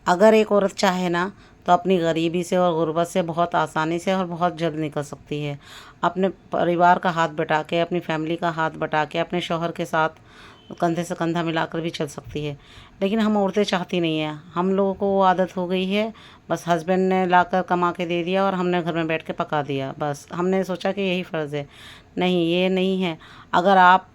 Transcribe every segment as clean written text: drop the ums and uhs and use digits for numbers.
अगर एक औरत चाहे ना तो अपनी गरीबी से और गुर्बत से बहुत आसानी से और बहुत जल्द निकल सकती है। अपने परिवार का हाथ बटा के, अपनी फैमिली का हाथ बटा के, अपने शौहर के साथ कंधे से कंधा मिलाकर भी चल सकती है। लेकिन हम औरतें चाहती नहीं हैं। हम लोगों को वो आदत हो गई है, बस हस्बैंड ने लाकर कमा के दे दिया और हमने घर में बैठ के पका दिया। बस हमने सोचा कि यही फ़र्ज़ है। नहीं, ये नहीं है। अगर आप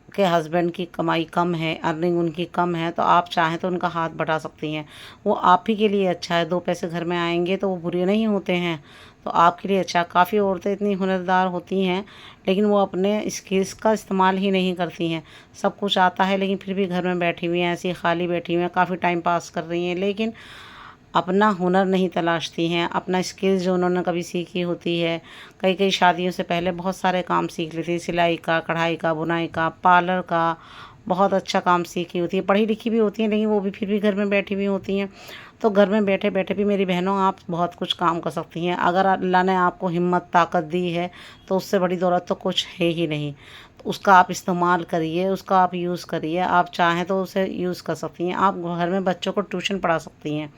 के हस्बैंड की कमाई कम है, अर्निंग उनकी कम है, तो आप चाहें तो उनका हाथ बटा सकती हैं। वो आप ही के लिए अच्छा है। 2 पैसे घर में आएँगे तो वो बुरे नहीं होते हैं, तो आपके लिए अच्छा। काफ़ी औरतें इतनी हुनरदार होती हैं, लेकिन वो अपने स्किल्स का इस्तेमाल ही नहीं करती हैं। सब कुछ आता है लेकिन फिर भी घर में बैठी हुई हैं, ऐसे ही खाली बैठी हुई हैं, काफ़ी टाइम पास कर रही हैं, लेकिन अपना हुनर नहीं तलाशती हैं, अपना स्किल जो उन्होंने कभी सीखी होती है। कई-कई शादियों से पहले बहुत सारे काम सीख लेती हैं, सिलाई का, कढ़ाई का, बुनाई का, पार्लर का, बहुत अच्छा काम सीखी होती है। पढ़ी-लिखी भी होती हैं, लेकिन वो भी फिर भी घर में बैठी हुई होती हैं। तो घर में बैठे-बैठे भी मेरी बहनों आप बहुत कुछ काम कर सकती हैं। अगर अल्लाह ने आपको हिम्मत, ताकत दी है, तो उससे बड़ी दौलत तो कुछ है ही नहीं। तो उसका आप इस्तेमाल करिए, उसका आप यूज़ करिए। आप चाहें तो उसे यूज़ कर सकती हैं। आप घर में बच्चों को ट्यूशन पढ़ा सकती हैं।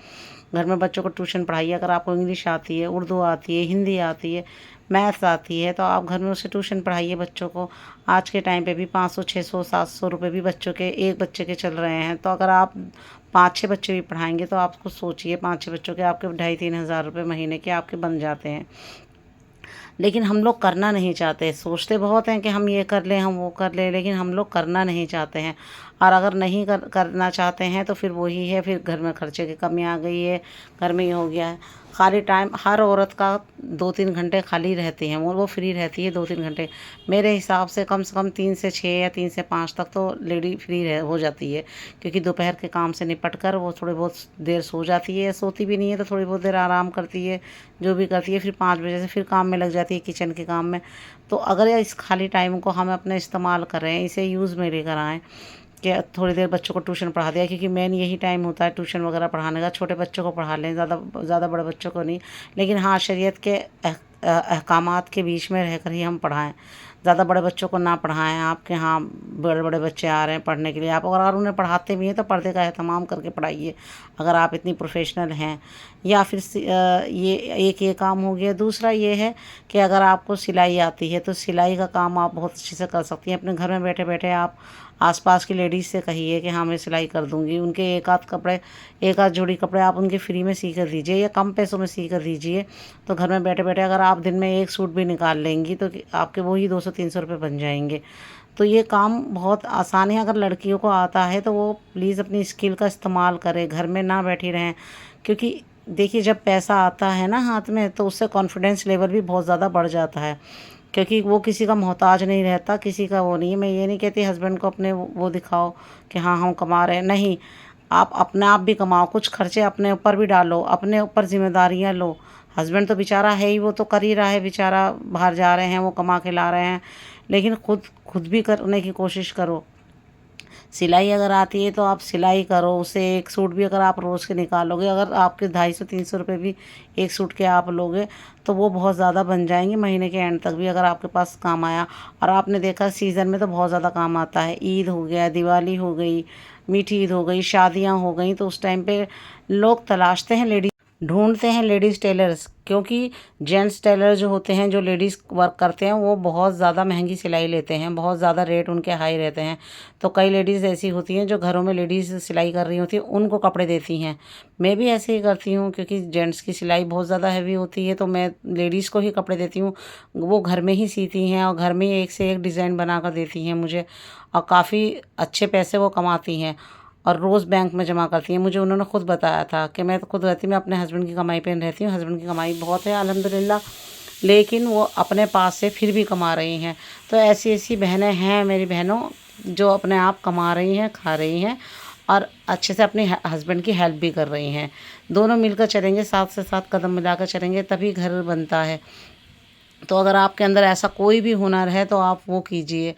घर में बच्चों को ट्यूशन पढ़ाइए। अगर आपको इंग्लिश आती है, उर्दू आती है, हिंदी आती है, मैथ्स आती है, तो आप घर में उसे ट्यूशन पढ़ाइए बच्चों को। आज के टाइम पे भी 500, 600, 700 रुपए भी बच्चों के, एक बच्चे के चल रहे हैं। तो अगर आप 5-6 बच्चे भी पढ़ाएँगे तो आप खुद सोचिए, 5-6 बच्चों के आपके 2,500-3 हज़ार रुपए महीने के आपके बन जाते हैं। लेकिन हम लोग करना नहीं चाहते। सोचते बहुत हैं कि हम ये कर लें, हम वो कर लें, लेकिन हम लोग करना नहीं चाहते हैं। और अगर नहीं करना चाहते हैं तो फिर वही है, फिर घर में खर्चे की कमी आ गई है, घर में ये हो गया है। खाली टाइम हर औरत का 2-3 घंटे खाली रहते हैं, वो फ्री रहती है 2-3 घंटे। मेरे हिसाब से कम 3 से 6 या 3 से 5 तक तो लेडी फ्री रह हो जाती है, क्योंकि दोपहर के काम से निपट कर वो थोड़ी बहुत देर सो जाती है, सोती भी नहीं है तो थोड़ी बहुत देर आराम करती है, जो भी करती है, फिर 5 बजे से फिर काम में लग जाती है, किचन के काम में। तो अगर इस खाली टाइम को हम अपने इस्तेमाल करें, इसे यूज़ में लेकर आएँ कि थोड़ी देर बच्चों को ट्यूशन पढ़ा दिया, क्योंकि मेन यही टाइम होता है ट्यूशन वगैरह पढ़ाने का। छोटे बच्चों को पढ़ा लें, ज़्यादा ज़्यादा बड़े बच्चों को नहीं। लेकिन हाँ, शरीयत के अहकामात के बीच में रहकर ही हम पढ़ाएँ। ज़्यादा बड़े बच्चों को ना पढ़ाएँ। आपके यहाँ बड़े-बड़े बच्चे आ रहे हैं पढ़ने के लिए, आप अगर उन्हें पढ़ाते भी हैं तो पर्दे का एहतमाम करके पढ़ाइए, अगर आप इतनी प्रोफ़ेशनल हैं। या फिर ये एक ये काम हो गया। दूसरा ये है कि अगर आपको सिलाई आती है तो सिलाई का काम आप बहुत अच्छे से कर सकती हैं। अपने घर में बैठे-बैठे आप आस-पास की लेडीज़ से कहिए कि हाँ, मैं सिलाई कर दूँगी। उनके एक आध जोड़ी कपड़े आप उनके फ्री में सी कर दीजिए या कम पैसों में सी कर दीजिए। तो घर में बैठे-बैठे अगर आप दिन में 1 सूट भी निकाल लेंगी तो आपके वही 200-300 रुपए बन जाएँगे। तो ये काम बहुत आसान है। अगर लड़कियों को आता है तो वो प्लीज़ अपनी स्किल का इस्तेमाल करें, घर में ना बैठी रहें। क्योंकि देखिए, जब पैसा आता है ना हाथ में, तो उससे कॉन्फिडेंस लेवल भी बहुत ज़्यादा बढ़ जाता है, क्योंकि वो किसी का मोहताज नहीं रहता, किसी का वो नहीं है। मैं ये नहीं कहती हस्बैंड को अपने वो दिखाओ कि हाँ, हम कमा रहे हैं, नहीं। आप अपने आप भी कमाओ, कुछ खर्चे अपने ऊपर भी डालो, अपने ऊपर ज़िम्मेदारियाँ लो। हस्बैंड तो बेचारा है ही, वो तो कर ही रहा है बेचारा, बाहर जा रहे हैं, वो कमा के ला रहे हैं, लेकिन खुद भी करने की कोशिश करो। सिलाई अगर आती है तो आप सिलाई करो, उससे एक सूट भी अगर आप रोज़ के निकालोगे, अगर आपके 250-300 रुपये भी एक सूट के आप लोगे, तो वो बहुत ज़्यादा बन जाएंगे महीने के एंड तक भी, अगर आपके पास काम आया। और आपने देखा सीज़न में तो बहुत ज़्यादा काम आता है। ईद हो गया, दिवाली हो गई, मीठी ईद हो गई, शादियाँ हो गई, तो उस टाइम पे लोग तलाशते हैं, लेडीज ढूंढते हैं लेडीज़ टेलर्स, क्योंकि जेंट्स टेलर जो होते हैं, जो लेडीज़ वर्क करते हैं, वो बहुत ज़्यादा महंगी सिलाई लेते हैं, बहुत ज़्यादा रेट उनके हाई रहते हैं। तो कई लेडीज़ ऐसी होती हैं जो घरों में लेडीज़ सिलाई कर रही होती हैं, उनको कपड़े देती हैं। मैं भी ऐसे ही करती हूँ, क्योंकि जेंट्स की सिलाई बहुत ज़्यादा हैवी होती है, तो मैं लेडीज़ को ही कपड़े देती हूँ। वो घर में ही सीती हैं और घर में ही एक से एक डिज़ाइन बना कर देती हैं मुझे, और काफ़ी अच्छे पैसे वो कमाती हैं और रोज़ बैंक में जमा करती हैं। मुझे उन्होंने खुद बताया था कि मैं तो खुद रहती, मैं अपने हस्बैंड की कमाई पे रहती हूँ, हस्बैंड की कमाई बहुत है अल्हम्दुलिल्लाह, लेकिन वो अपने पास से फिर भी कमा रही हैं। तो ऐसी ऐसी बहनें हैं मेरी बहनों, जो अपने आप कमा रही हैं, खा रही हैं और अच्छे से अपने हस्बैंड की हेल्प भी कर रही हैं। दोनों मिलकर चलेंगे, साथ से साथ कदम मिलाकर चलेंगे, तभी घर बनता है। तो अगर आपके अंदर ऐसा कोई भी हुनर है तो आप वो कीजिए।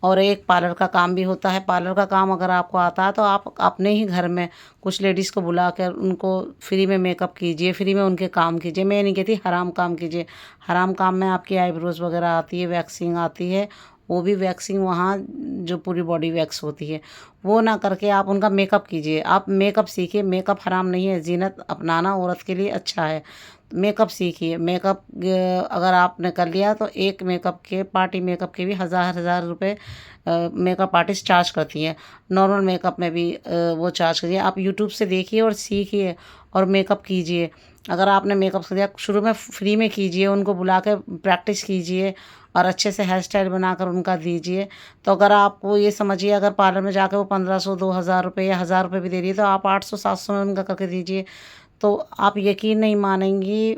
और एक पार्लर का काम भी होता है। पार्लर का काम अगर आपको आता है तो आप अपने ही घर में कुछ लेडीज़ को बुला कर उनको फ्री में मेकअप कीजिए, फ्री में उनके काम कीजिए। मैं नहीं कहती हराम काम कीजिए। हराम काम में आपकी आईब्रोज़ वगैरह आती है, वैक्सिंग आती है, वो भी वैक्सिंग वहाँ जो पूरी बॉडी वैक्स होती है वो ना करके आप उनका मेकअप कीजिए। आप मेकअप सीखिए, मेकअप हराम नहीं है, ज़ीनत अपनाना औरत के लिए अच्छा है। मेकअप सीखिए। मेकअप अगर आपने कर लिया तो एक मेकअप के पार्टी मेकअप के भी हज़ार रुपए मेकअप आर्टिस्ट चार्ज करती हैं। नॉर्मल मेकअप में भी वो चार्ज करिए। आप यूट्यूब से देखिए और सीखिए और मेकअप कीजिए। अगर आपने मेकअप किया शुरू में फ्री में कीजिए, उनको बुला के प्रैक्टिस कीजिए और अच्छे से हेयर स्टाइल बनाकर उनका दीजिए। तो अगर आपको ये समझिए अगर पार्लर में जाकर वो 1500 2000 रुपये या 1000 रुपये भी दे रही है तो आप 800 700 में उनका करके दीजिए। तो आप यकीन नहीं मानेंगी,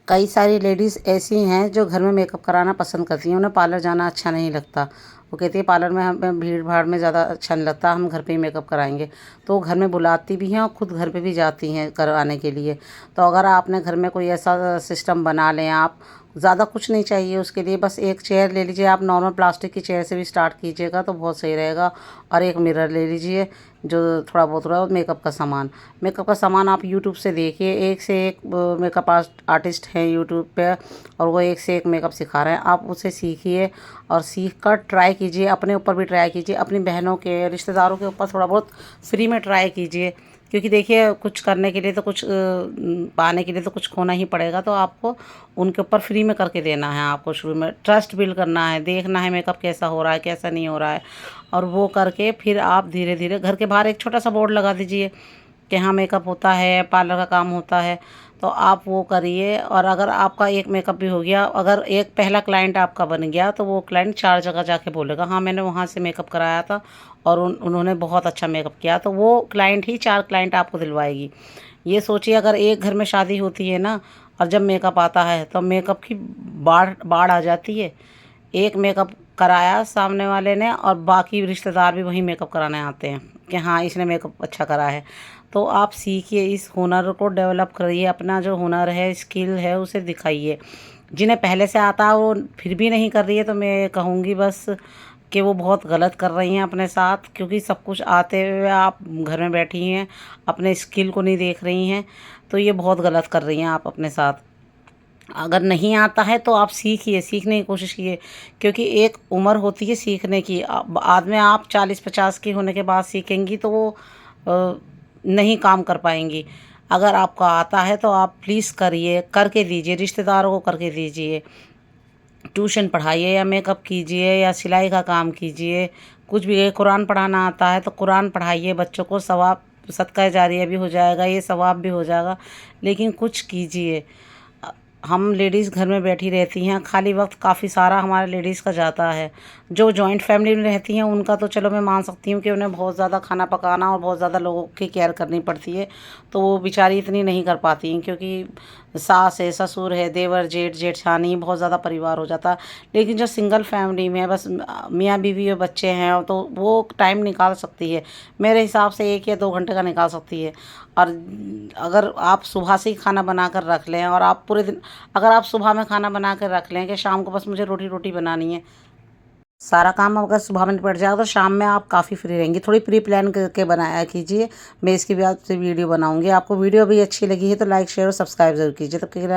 कई सारी लेडीज़ ऐसी हैं जो घर में मेकअप कराना पसंद करती हैं, उन्हें पार्लर जाना अच्छा नहीं लगता। वो कहती है पार्लर में हमें भीड़ भाड़ में ज़्यादा अच्छा नहीं लगता, हम घर पे ही मेकअप कराएंगे। तो वो घर में बुलाती भी हैं और ख़ुद घर पे भी जाती हैं करवाने के लिए। तो अगर आपने घर में कोई ऐसा सिस्टम बना लें, आप ज़्यादा कुछ नहीं चाहिए उसके लिए, बस एक चेयर ले लीजिए। आप नॉर्मल प्लास्टिक की चेयर से भी स्टार्ट कीजिएगा तो बहुत सही रहेगा। और एक मिरर ले लीजिए जो थोड़ा बहुत रहा, मेकअप का सामान आप यूट्यूब से देखिए। एक से एक मेकअप आर्टिस्ट हैं यूट्यूब पे और वो एक से एक मेकअप सिखा रहे हैं। आप उसे सीखिए और सीख कर ट्राई कीजिए, अपने ऊपर भी ट्राई कीजिए, अपनी बहनों के रिश्तेदारों के ऊपर थोड़ा बहुत फ्री में ट्राई कीजिए। क्योंकि देखिए कुछ करने के लिए तो कुछ पाने के लिए तो कुछ खोना ही पड़ेगा। तो आपको उनके ऊपर फ्री में करके देना है। आपको शुरू में ट्रस्ट बिल्ड करना है, देखना है मेकअप कैसा हो रहा है कैसा नहीं हो रहा है, और वो करके फिर आप धीरे धीरे घर के बाहर एक छोटा सा बोर्ड लगा दीजिए कि हाँ मेकअप होता है, पार्लर का काम होता है। तो आप वो करिए। और अगर आपका एक मेकअप भी हो गया, अगर एक पहला क्लाइंट आपका बन गया तो वो क्लाइंट 4 जगह जाके बोलेगा हाँ मैंने वहाँ से मेकअप कराया था और उन्होंने बहुत अच्छा मेकअप किया। तो वो क्लाइंट ही 4 क्लाइंट आपको दिलवाएगी। ये सोचिए अगर एक घर में शादी होती है ना और जब मेकअप आता है तो मेकअप की बाढ़ बाढ़ आ जाती है। एक मेकअप कराया सामने वाले ने और बाकी रिश्तेदार भी वही मेकअप कराने आते हैं कि हाँ इसने मेकअप अच्छा करा है। तो आप सीखिए, इस हुनर को डेवलप करिए, अपना जो हुनर है स्किल है उसे दिखाइए। जिन्हें पहले से आता है वो फिर भी नहीं कर रही है तो मैं कहूँगी बस कि वो बहुत गलत कर रही हैं अपने साथ। क्योंकि सब कुछ आते हुए आप घर में बैठी हैं, अपने स्किल को नहीं देख रही हैं, तो ये बहुत गलत कर रही हैं आप अपने साथ। अगर नहीं आता है तो आप सीखिए, सीखने की कोशिश कीजिए। क्योंकि एक उम्र होती है सीखने की। बाद में आप 40-50 की होने के बाद सीखेंगी तो वो नहीं काम कर पाएंगी। अगर आपको आता है तो आप प्लीज़ करिए, करके दीजिए, रिश्तेदारों को करके दीजिए। ट्यूशन पढ़ाइए या मेकअप कीजिए या सिलाई का काम कीजिए, कुछ भी। कुरान पढ़ाना आता है तो कुरान पढ़ाइए बच्चों को, सवाब सदका जारिया भी हो जाएगा, ये सवाब भी हो जाएगा। लेकिन कुछ कीजिए। हम लेडीज़ घर में बैठी रहती हैं, खाली वक्त काफ़ी सारा हमारे लेडीज़ का जाता है। जो जॉइंट फैमिली में रहती हैं उनका तो चलो मैं मान सकती हूँ कि उन्हें बहुत ज़्यादा खाना पकाना और बहुत ज़्यादा लोगों की केयर करनी पड़ती है, तो वो बेचारी इतनी नहीं कर पाती हैं। क्योंकि सास है, ससुर है, देवर जेठ जेठानी, बहुत ज़्यादा परिवार हो जाता है। लेकिन जो सिंगल फैमिली में बस मियाँ बीवी और बच्चे हैं तो वो टाइम निकाल सकती है, मेरे हिसाब से 1 या 2 घंटे का निकाल सकती है। और अगर आप सुबह से ही खाना बना कर रख लें और आप पूरे दिन, अगर आप सुबह में खाना बना कर रख लें कि शाम को बस मुझे रोटी बनानी है, सारा काम अगर सुबह में निपट जाएगा तो शाम में आप काफ़ी फ्री रहेंगी। थोड़ी प्री प्लान करके बनाया कीजिए। मैं इसकी भी आपसे वीडियो बनाऊंगी। आपको वीडियो भी अच्छी लगी है तो लाइक शेयर और सब्सक्राइब ज़रूर कीजिए। तब तक के लिए